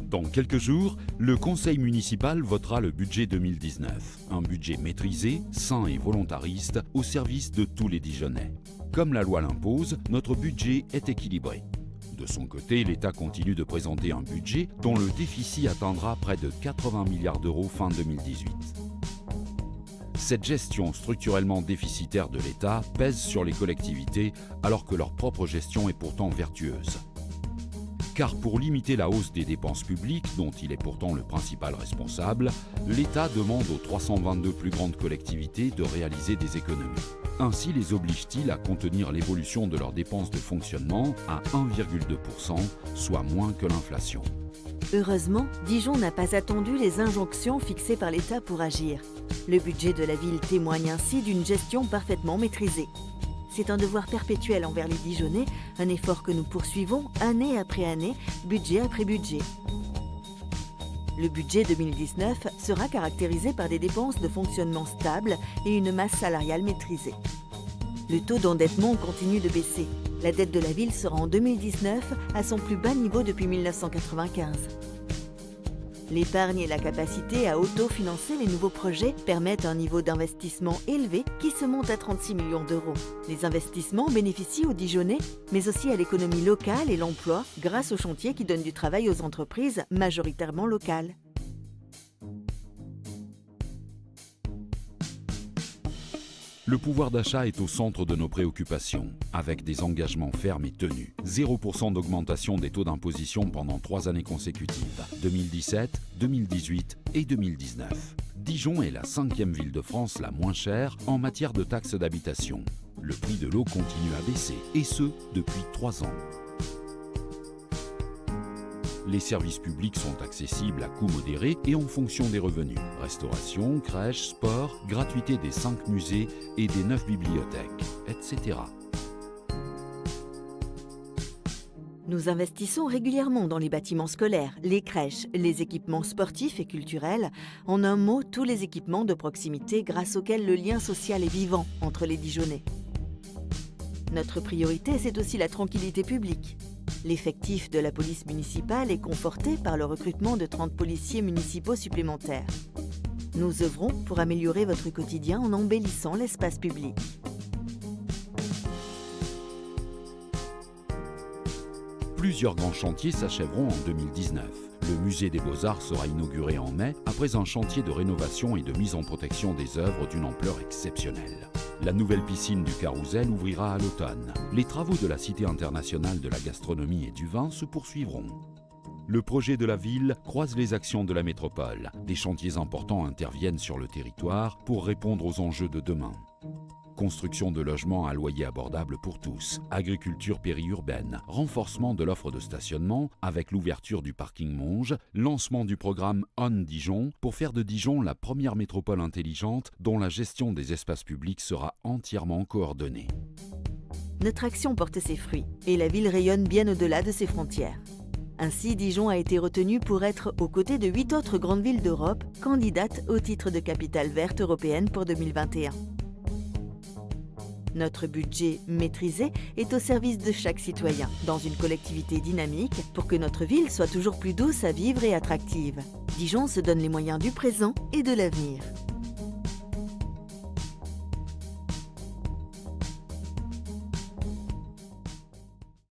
Dans quelques jours, le conseil municipal votera le budget 2019. Un budget maîtrisé, sain et volontariste au service de tous les Dijonnais. Comme la loi l'impose, notre budget est équilibré. De son côté, l'État continue de présenter un budget dont le déficit atteindra près de 80 milliards d'euros fin 2018. Cette gestion structurellement déficitaire de l'État pèse sur les collectivités alors que leur propre gestion est pourtant vertueuse. Car pour limiter la hausse des dépenses publiques, dont il est pourtant le principal responsable, l'État demande aux 322 plus grandes collectivités de réaliser des économies. Ainsi les oblige-t-il à contenir l'évolution de leurs dépenses de fonctionnement à 1,2%, soit moins que l'inflation. Heureusement, Dijon n'a pas attendu les injonctions fixées par l'État pour agir. Le budget de la ville témoigne ainsi d'une gestion parfaitement maîtrisée. C'est un devoir perpétuel envers les Dijonnais, un effort que nous poursuivons année après année, budget après budget. Le budget 2019 sera caractérisé par des dépenses de fonctionnement stables et une masse salariale maîtrisée. Le taux d'endettement continue de baisser. La dette de la ville sera en 2019 à son plus bas niveau depuis 1995. L'épargne et la capacité à autofinancer les nouveaux projets permettent un niveau d'investissement élevé qui se monte à 36 millions d'euros. Les investissements bénéficient aux Dijonnais, mais aussi à l'économie locale et l'emploi grâce aux chantiers qui donnent du travail aux entreprises majoritairement locales. Le pouvoir d'achat est au centre de nos préoccupations, avec des engagements fermes et tenus. 0% d'augmentation des taux d'imposition pendant 3 années consécutives, 2017, 2018 et 2019. Dijon est la 5e ville de France la moins chère en matière de taxes d'habitation. Le prix de l'eau continue à baisser, et ce, depuis 3 ans. Les services publics sont accessibles à coût modéré et en fonction des revenus. Restauration, crèche, sport, gratuité des 5 musées et des 9 bibliothèques, etc. Nous investissons régulièrement dans les bâtiments scolaires, les crèches, les équipements sportifs et culturels, en un mot, tous les équipements de proximité grâce auxquels le lien social est vivant entre les Dijonnais. Notre priorité, c'est aussi la tranquillité publique. L'effectif de la police municipale est conforté par le recrutement de 30 policiers municipaux supplémentaires. Nous œuvrons pour améliorer votre quotidien en embellissant l'espace public. Plusieurs grands chantiers s'achèveront en 2019. Le musée des Beaux-Arts sera inauguré en mai après un chantier de rénovation et de mise en protection des œuvres d'une ampleur exceptionnelle. La nouvelle piscine du Carrousel ouvrira à l'automne. Les travaux de la Cité internationale de la gastronomie et du vin se poursuivront. Le projet de la ville croise les actions de la métropole. Des chantiers importants interviennent sur le territoire pour répondre aux enjeux de demain. Construction de logements à loyer abordable pour tous, agriculture périurbaine, renforcement de l'offre de stationnement avec l'ouverture du parking Monge, lancement du programme On Dijon pour faire de Dijon la première métropole intelligente dont la gestion des espaces publics sera entièrement coordonnée. Notre action porte ses fruits et la ville rayonne bien au-delà de ses frontières. Ainsi, Dijon a été retenu pour être, aux côtés de 8 autres grandes villes d'Europe, candidate au titre de capitale verte européenne pour 2021. Notre budget maîtrisé est au service de chaque citoyen, dans une collectivité dynamique, pour que notre ville soit toujours plus douce à vivre et attractive. Dijon se donne les moyens du présent et de l'avenir.